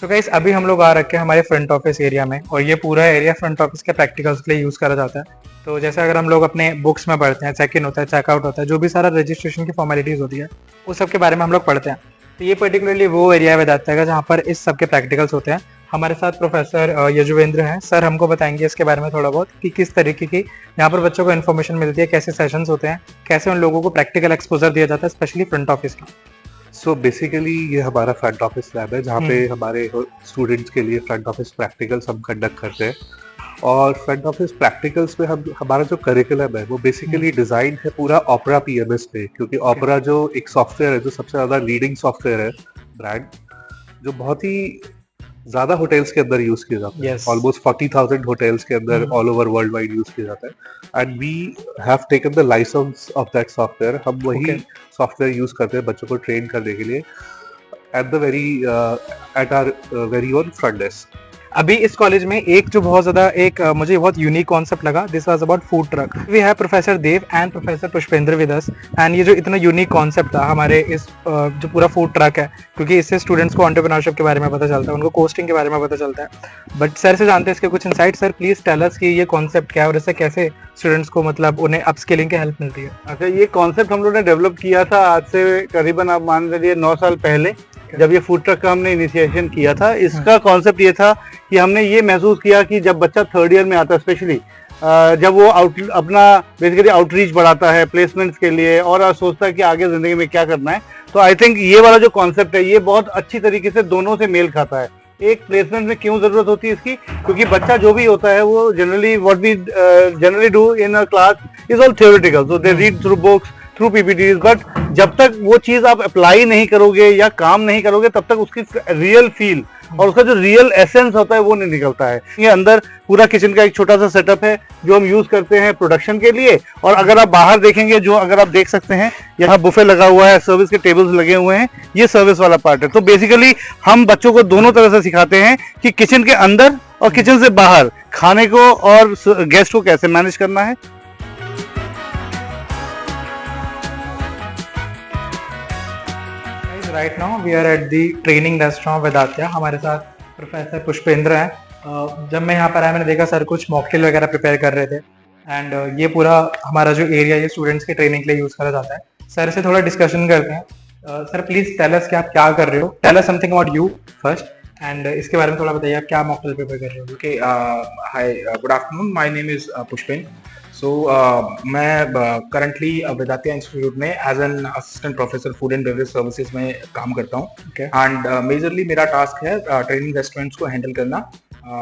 So guys अभी हम लोग आ रखे हैं हमारे फ्रंट ऑफिस एरिया में और ये पूरा एरिया फ्रंट ऑफिस के प्रैक्टिकल्स के लिए यूज़ करा जाता है। तो जैसे अगर हम लोग अपने बुक्स में पढ़ते हैं, चेक इन होता है, चेकआउट होता है, जो भी सारा रजिस्ट्रेशन की फॉर्मेलिटीज़ होती है उस सब के बारे में हम लोग पढ़ते हैं। तो ये पर्टिकुलरली वो एरिया है वेदांता का जहाँ पर इस सब के प्रैक्टिकल्स होते हैं। हमारे साथ प्रोफेसर यजुवेंद्र हैं। सर हमको बताएंगे इसके बारे में थोड़ा बहुत कि किस तरीके की यहाँ पर बच्चों को इन्फॉर्मेशन मिलती है, कैसे सेशंस होते हैं, कैसे उन लोगों को प्रैक्टिकल एक्सपोजर दिया जाता है, स्पेशली फ्रंट ऑफिस का। सो बेसिकली ये हमारा फ्रंट ऑफिस लैब है जहाँ पे हमारे स्टूडेंट्स के लिए फ्रंट ऑफिस प्रैक्टिकल्स हम कंडक्ट करते हैं। और फ्रंट ऑफिस प्रैक्टिकल्स में हम हमारा जो करिकुलम है वो बेसिकली डिजाइन है पूरा ओपेरा पीएमएस पे, क्योंकि ओपेरा जो एक सॉफ्टवेयर है जो सबसे ज्यादा लीडिंग सॉफ्टवेयर है ब्रांड, जो बहुत ही ज्यादा होटल्स के अंदर यूज किया जाता है। ऑलमोस्ट 40,000 होटल्स के अंदर all over world wide use किया जाता है and we have taken the license of that software. हम वही सॉफ्टवेयर यूज करते हैं बच्चों को ट्रेन करने के लिए at our very own front desk. अभी इस कॉलेज में एक जो बहुत ज्यादा मुझे बहुत यूनिक कॉन्सेप्ट लगा, this was about food truck. We have professor Dev and professor Pushpendra with us and ये जो इतना यूनिक कॉन्सेप्ट था हमारे इस जो पूरा फूड ट्रक है, क्योंकि इससे स्टूडेंट्स को एंटरप्रेन्योरशिप के बारे में पता चलता है, उनको कोस्टिंग के बारे में पता चलता है। बट सर से जानते हैं इसके कुछ insight. Sir please tell us कि ये कॉन्सेप्ट क्या है और इससे कैसे स्टूडेंट्स को मतलब उन्हें अपस्किलिंग की हेल्प मिलती है। अच्छा, ये कॉन्सेप्ट हम लोग ने डेवलप किया था आज से करीबन आप मान लीजिए 9 साल पहले, जब ये फूड ट्रक का हमने इनिशिएशन किया था। इसका कॉन्सेप्ट ये था कि हमने ये महसूस किया कि जब बच्चा थर्ड ईयर में आता है, स्पेशली जब वो अपना बेसिकली आउटरीच बढ़ाता है प्लेसमेंट्स के लिए और सोचता है कि आगे जिंदगी में क्या करना है, तो आई थिंक ये वाला जो कॉन्सेप्ट है ये बहुत अच्छी तरीके से दोनों से मेल खाता है। एक प्लेसमेंट में क्यों जरूरत होती है इसकी, क्योंकि बच्चा जो भी होता है वो generally what we generally do in a class is all theoretical, so they read through books, through PPTs, but जब तक वो चीज आप अप्लाई नहीं करोगे या काम नहीं करोगे तब तक उसकी रियल फील और उसका जो रियल एसेंस होता है वो नहीं निकलता है। ये अंदर पूरा किचन का एक छोटा सा सेटअप है जो हम यूज करते हैं प्रोडक्शन के लिए। और अगर आप बाहर देखेंगे, जो अगर आप देख सकते हैं यहाँ बुफे लगा हुआ है, सर्विस के टेबल्स लगे हुए हैं, ये सर्विस वाला पार्ट है। तो बेसिकली हम बच्चों को दोनों तरह से सिखाते हैं कि किचन के अंदर और किचन से बाहर खाने को और गेस्ट को कैसे मैनेज करना है। Right now we are at the training restaurant Vedanta. हमारे साथ प्रोफेसर पुष्पेंद्र हैं। जब मैं यहाँ पर आया मैंने देखा सर कुछ मॉकटेल वगैरह प्रिपेयर कर रहे थे एंड ये पूरा हमारा जो एरिया ये स्टूडेंट्स के ट्रेनिंग के लिए यूज करा जाता है। सर से थोड़ा डिस्कशन करते हैं। सर प्लीज टेल अस कि आप क्या कर रहे हो, tell us something about you first and इसके बारे में थोड़ा बताइए आप क्या मॉकटेल प्रिपेयर कर रहे हो। Okay, hi, good afternoon, my name is Pushpen. So मैं करंटली वेदांता इंस्टीट्यूट में as an assistant professor food and beverage services में काम करता हूँ एंड मेजरली मेरा टास्क है ट्रेनिंग रेस्टोरेंट्स को हैंडल करना।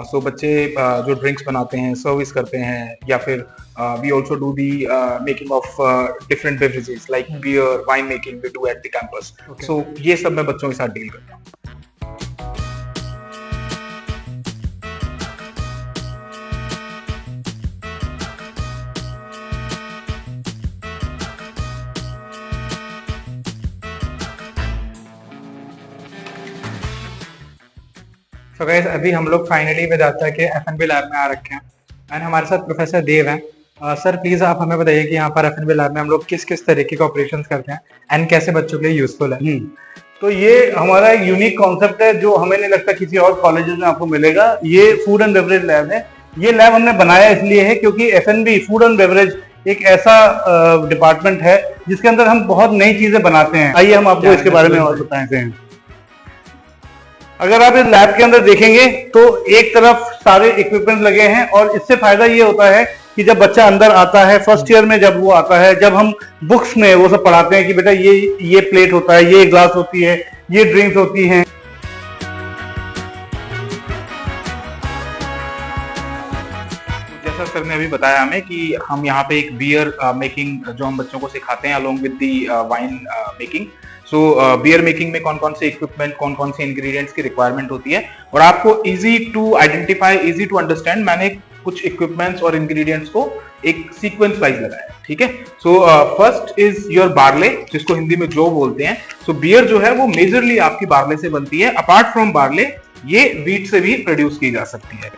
सो बच्चे जो ड्रिंक्स बनाते हैं, सर्विस करते हैं, या फिर we also do the making of different beverages like beer, wine making we do at the campus. So ये सब मैं बच्चों के साथ डील करता हूँ। सो गाइस अभी हम लोग फाइनली वेदांता के एफएनबी लैब में आ रखे हैं एंड हमारे साथ प्रोफेसर देव हैं। सर प्लीज आप हमें बताइए कि यहाँ पर एफएनबी लैब में हम लोग किस किस तरीके के ऑपरेशंस करते हैं एंड कैसे बच्चों के लिए यूजफुल है। तो ये हमारा एक यूनिक कॉन्सेप्ट है जो हमें नहीं लगता किसी और कॉलेजेस में आपको मिलेगा। ये फूड एंड बेवरेज लैब है। ये लैब हमने बनाया इसलिए है क्योंकि एफएनबी फूड एंड बेवरेज एक ऐसा डिपार्टमेंट है जिसके अंदर हम बहुत नई चीजें बनाते हैं। आइए हम आपको इसके बारे में और बताते हैं। अगर आप इस लैब के अंदर देखेंगे तो एक तरफ सारे इक्विपमेंट लगे हैं और इससे फायदा ये होता है कि जब बच्चा अंदर आता है फर्स्ट ईयर में, जब वो आता है, जब हम बुक्स में वो सब पढ़ाते हैं कि बेटा ये प्लेट होता है, ये ग्लास होती है, ये ड्रिंक्स होती हैं। जैसा सर ने अभी बताया हमें कि हम यहाँ पे एक बियर मेकिंग जो हम बच्चों को सिखाते हैं along with the wine making. So beer making में कौन कौन से इक्विपमेंट, कौन कौन से इंग्रेडिएंट्स की रिक्वायरमेंट होती है और आपको easy to identify, easy to understand मैंने कुछ इक्विपमेंट्स और इंग्रेडिएंट्स को एक सीक्वेंस वाइज लगाया, ठीक है। So first is your barley, जिसको हिंदी में जौ बोलते हैं। सो बियर जो है वो मेजरली आपकी बार्ले से बनती है। अपार्ट फ्रॉम बार्ले ये व्हीट से भी प्रोड्यूस की जा सकती है।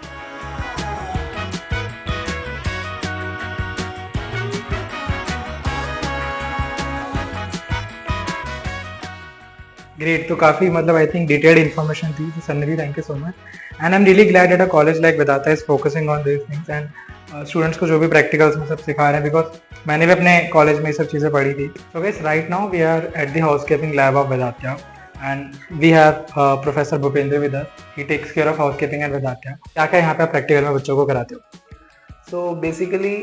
ग्रेट, तो काफी मतलब आई थिंक डिटेल्ड इन्फॉर्मेशन थी तो सर ने भी thank you so much and I am really glad that a college like Vedanta is focusing on this things and students को जो भी प्रैक्टिकल्स में सब सिखा रहे हैं बिकॉज मैंने भी अपने कॉलेज में ये सब चीज़ें पढ़ी थी. So guys right now we are at the housekeeping lab of Vedanta and we have professor Bhupendra with us. He takes care of housekeeping at Vedanta. क्या क्या यहाँ पे आप प्रैक्टिकल में बच्चों को कराते हो? So basically,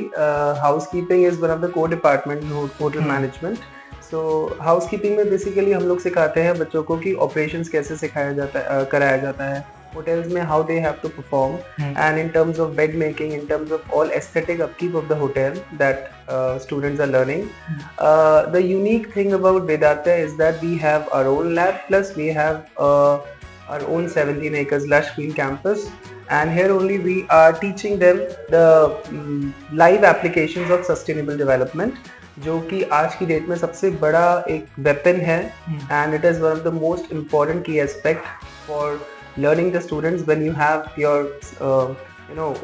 housekeeping is one of the core department in hotel management. So housekeeping में basically हम लोग सिखाते हैं बच्चों को कि operations कैसे सिखाया जाता है कराया जाता है hotels में, how they have to perform, and in terms of bed making, in terms of all aesthetic upkeep of the hotel that students are learning. The unique thing about Vedanta is that we have our own lab plus we have our own 17 acres lush green campus. And here only we are teaching them the live applications of sustainable development, जो कि आज की date में सबसे बड़ा एक weapon है and it is one of the most important key aspect for learning the students when you have your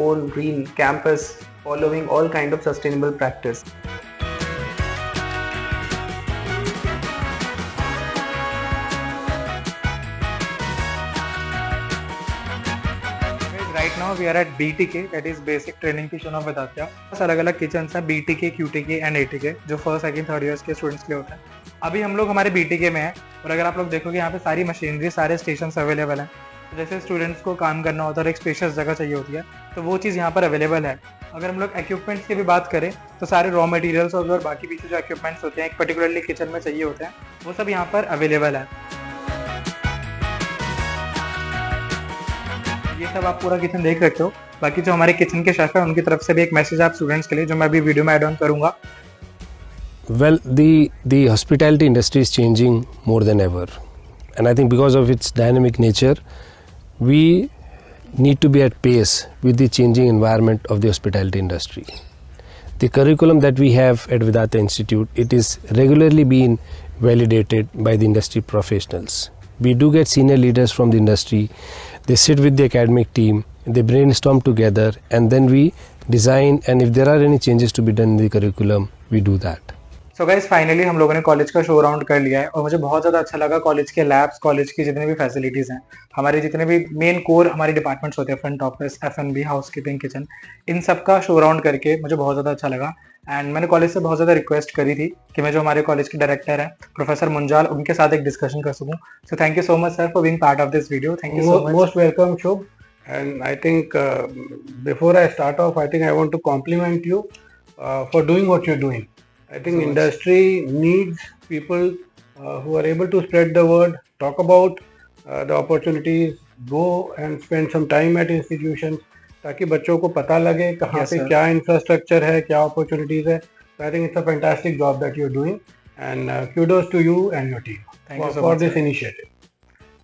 own green campus following all kind of sustainable practice. Right now we are at BTK, that is Basic Training Kitchen of Vedanta. अलग अलग kitchen है, BTK, QTK and ATK, जो first second third years के students के लिए होता है. अभी हम लोग हमारे BTK में हैं और अगर आप लोग देखोगे यहाँ पे सारी मशीनरी, सारे स्टेशन अवेलेबल हैं. तो जैसे स्टूडेंट्स को काम करना होता है और एक स्पेशियस जगह चाहिए होती है तो वो चीज़ यहाँ पर अवेलेबल है. अगर हम लोग इक्विपमेंट्स की भी बात करें तो सारे रॉ मटेरियल्स और बाकी पीछे जो इक्विपमेंट्स होते हैं एक पर्टिकुलरली किचन में चाहिए होते हैं वो सब यहाँ पर अवेलेबल है. ये सब आप पूरा किचन देख सकते हो. बाकी जो हमारे किचन के शेफ है उनकी तरफ से भी एक मैसेज आप स्टूडेंट्स के लिए जो मैं अभी वीडियो में ऐड ऑन करूंगा. Well, the hospitality industry is changing more than ever, and I think because of its dynamic nature, we need to be at pace with the changing environment of the hospitality industry. The curriculum that we have at Vedanta Institute, it is regularly being validated by the industry professionals. We do get senior leaders from the industry. They sit with the academic team, they brainstorm together, and then we design, and if there are any changes to be done in the curriculum, we do that. So guys finally हम लोगों ने college का show round कर लिया है और मुझे बहुत ज़्यादा अच्छा लगा. कॉलेज के लैब्स, कॉलेज की जितने भी फैसिलिटीज़ हैं, हमारे जितने भी मेन कोर हमारे डिपार्टमेंट्स होते हैं, front office, F&B, housekeeping, kitchen, इन सब का शो राउंड करके मुझे बहुत ज़्यादा अच्छा लगा. एंड मैंने कॉलेज से बहुत ज़्यादा रिक्वेस्ट करी थी कि मैं जो हमारे कॉलेज के डायरेक्टर हैं प्रोफेसर मुंजाल, उनके साथ एक डिस्कशन कर सकूँ. So thank you so much sir for being part of this video. Thank you so much. Most welcome, Shubh. And I think before I start off, I think I want to compliment you for doing what you're doing. I think industry needs people who are able to spread the word, talk about the opportunities, go and spend some time at institutions ताकि बच्चों को पता लगे कहाँ पे क्या infrastructure है, क्या अपॉर्चुनिटीज है. So I think it's a fantastic job that you're doing, and kudos to you and your team for this initiative.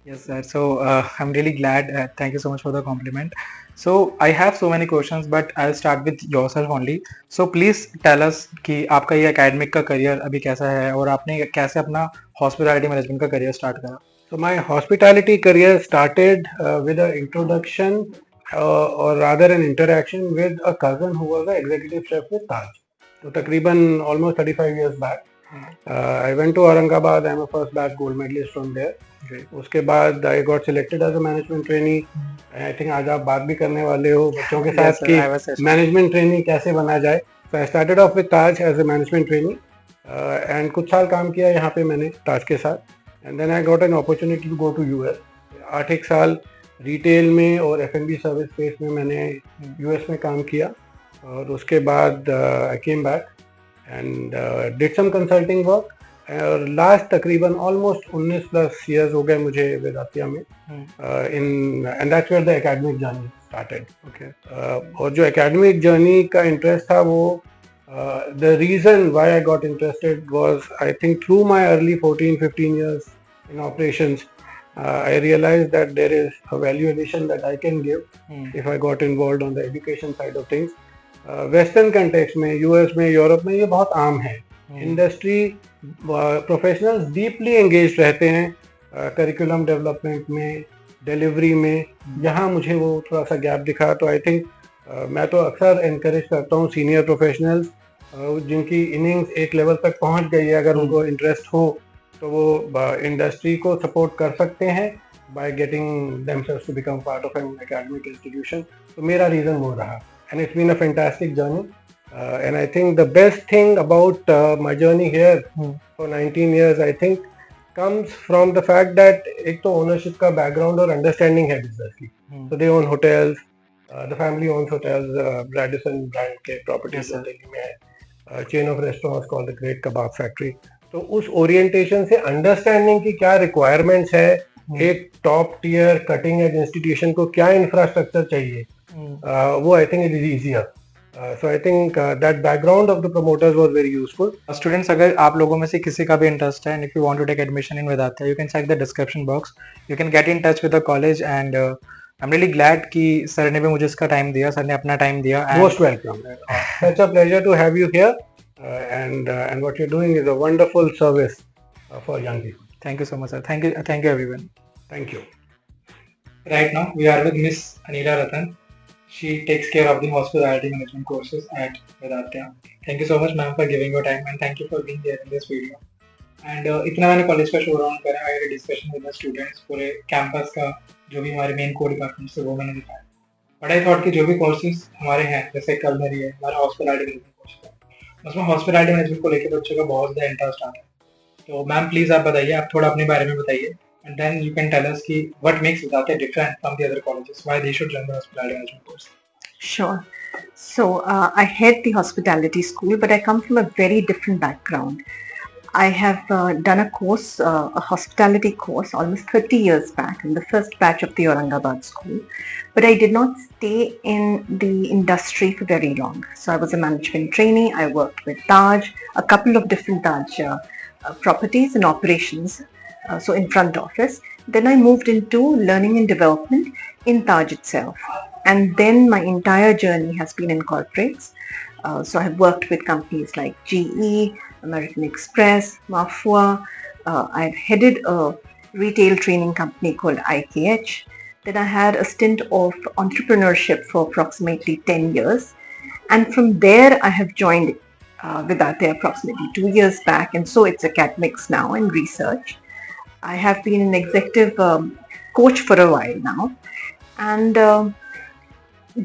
Yes, sir. So I'm really glad. Thank you so much for the compliment. So I have so many questions, but I'll start with yourself only. So please tell us कि आपका ये academic का career अभी कैसा है और आपने कैसे अपना hospitality management का career start करा? So my hospitality career started with an introduction or rather an interaction with a cousin who was an executive chef with Taj. So तकरीबन almost 35 years back. I went to Aurangabad. I'm a first batch gold medalist from there. उसके बाद I got selected as a management trainee. I think आज आप बात भी करने वाले हो बच्चों के साथ कि management trainee कैसे बना जाए. So I started off with Taj as a management trainee and कुछ साल काम किया यहाँ पे मैंने Taj के साथ. And then I got an opportunity to go to US. 8 साल रिटेल में और F&B सर्विस स्पेस में मैंने US में काम किया और उसके बाद I came back and did some consulting work. और लास्ट तकरीबन ऑलमोस्ट 19 प्लस इयर्स हो गए मुझे वेदांता में in and that's where the academic journey started. और जो एकेडमिक जर्नी का इंटरेस्ट था वो the reason why I got interested was I think through my early 14-15 years in operations I realized that there is a value addition that I can give if I got involved on the education side of things. Western context में, US में, Europe में ये बहुत आम है. Industry professionals deeply engage रहते हैं curriculum development में, डिलीवरी में. यहाँ मुझे वो थोड़ा सा गैप दिखा. तो आई थिंक मैं तो अक्सर एनकरेज करता हूँ सीनियर प्रोफेशनल्स जिनकी इनिंग्स एक लेवल तक पहुँच गई है, अगर उनको इंटरेस्ट हो तो वो इंडस्ट्री को सपोर्ट कर सकते हैं by getting themselves to become part of an academic institution. So मेरा reason वो रहा, and it's been a fantastic journey. And I think the best thing about my journey here for 19 years, I think, comes from the fact that एक तो ownership का background और understanding है business की. So they own hotels, the family owns hotels, Radisson brand के properties Delhi में है, chain of restaurants called the Great Kebab Factory. तो उस orientation से understanding की क्या requirements है, एक top tier cutting edge institution को क्या इंफ्रास्ट्रक्चर चाहिए, वो I think it is easier. So I think that background of the promoters was very useful. Students, अगर आप लोगों में से किसी का भी इंटरेस्ट है and if you want to take admission in Vedanta, you can check the description box, you can get in touch with the college. And I am really glad कि सर ने भी मुझे इसका टाइम दिया, सर ने अपना time दिया. Most welcome. Such a pleasure to have you here, and what you are doing is a wonderful service for young people. Thank you so much, sir. Thank you everyone. Thank you. Right now, we are with Miss Anila Ratan. She takes care of the hospitality management courses at Vedanta. Thank you so much, ma'am, for giving your time, and thank you for being there in this video. And इतना मैंने college का show round करा, I had a discussion with the students, पूरे campus का जो भी हमारे main core department से वो मैंने दिखाया. बट आई थॉट कि जो भी कोर्सेज हमारे हैं, जैसे कलनरी है, हमारा हॉस्पिटैलिटी मैनेजमेंट कोर्स है, उसमें हॉस्पिटैलिटी मैनेजमेंट को लेकर बच्चों का बहुत ज़्यादा इंटरेस्ट आता है. तो मैम प्लीज आप बताइए, आप थोड़ा अपने बारे में बताइए, and then you can tell us कि what makes Vedanta different from the other colleges, why they should learn the hospitality management course. Sure. So I head the hospitality school, but I come from a very different background. I have done a course, a hospitality course, almost 30 years back in the first batch of the Aurangabad school. But I did not stay in the industry for very long. So I was a management trainee. I worked with Taj, a couple of different Taj properties and operations, so in front office. Then I moved into learning and development in Taj itself. And then my entire journey has been in corporates. So I have worked with companies like GE, American Express, Mafua. I've headed a retail training company called IKH. Then I had a stint of entrepreneurship for approximately 10 years. And from there I have joined Vedanta approximately 2 years back. And so it's academics now and research. I have been an executive coach for a while now. And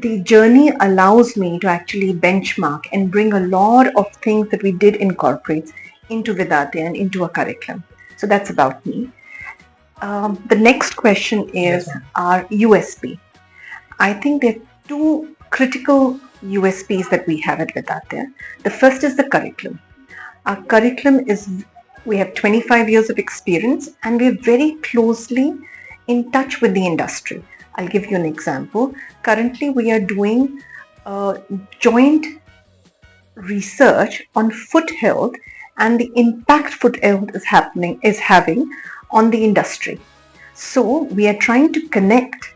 the journey allows me to actually benchmark and bring a lot of things that we did in corporates into Vedanta and into a curriculum. So that's about me. The next question is our USP. I think there are two critical USPs that we have at Vedanta. The first is the curriculum. Our curriculum is, we have 25 years of experience and we're very closely in touch with the industry. I'll give you an example. Currently, we are doing joint research on foot health and the impact foot health is having on the industry. So we are trying to connect.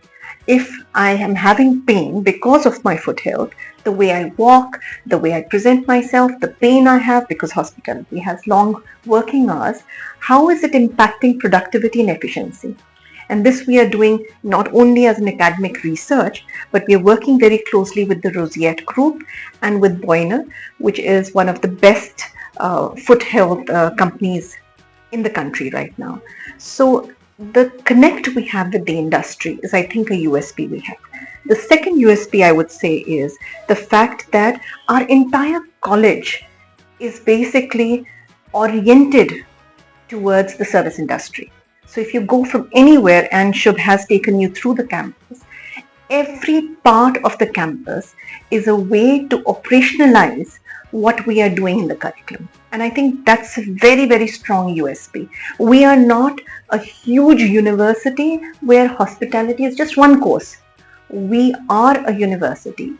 If I am having pain because of my foot health, the way I walk, the way I present myself, the pain I have because hospitality has long working hours, how is it impacting productivity and efficiency? And this we are doing not only as an academic research, but we are working very closely with the Rosiette Group and with Boyner, which is one of the best foot health companies in the country right now. So the connect we have with the industry is, I think, a USP we have. The second USP I would say is the fact that our entire college is basically oriented towards the service industry. So if you go from anywhere, and Shubh has taken you through the campus, every part of the campus is a way to operationalize what we are doing in the curriculum. And I think that's a very, very strong USP. We are not a huge university where hospitality is just one course. We are a university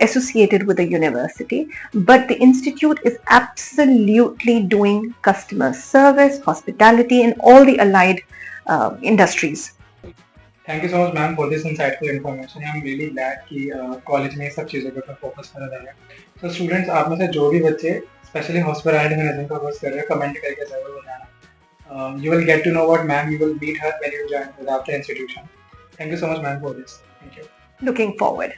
associated with a university, but the institute is absolutely doing customer service, hospitality, and all the allied industries. Thank you so much, ma'am, for this insightful information. I'm really glad कि college में सब चीज़ों के ऊपर focus करा जा रहा है. So students, आप में से जो भी बच्चे स्पेशली हॉस्पिटैलिटी मैनेजमेंट का कोर्स कर रहे हैं, कमेंट करके जरूर बताना. You will get to know what ma'am, you will meet her when you join Vedanta institution. Thank you so much, ma'am, for this. Thank you. Looking forward.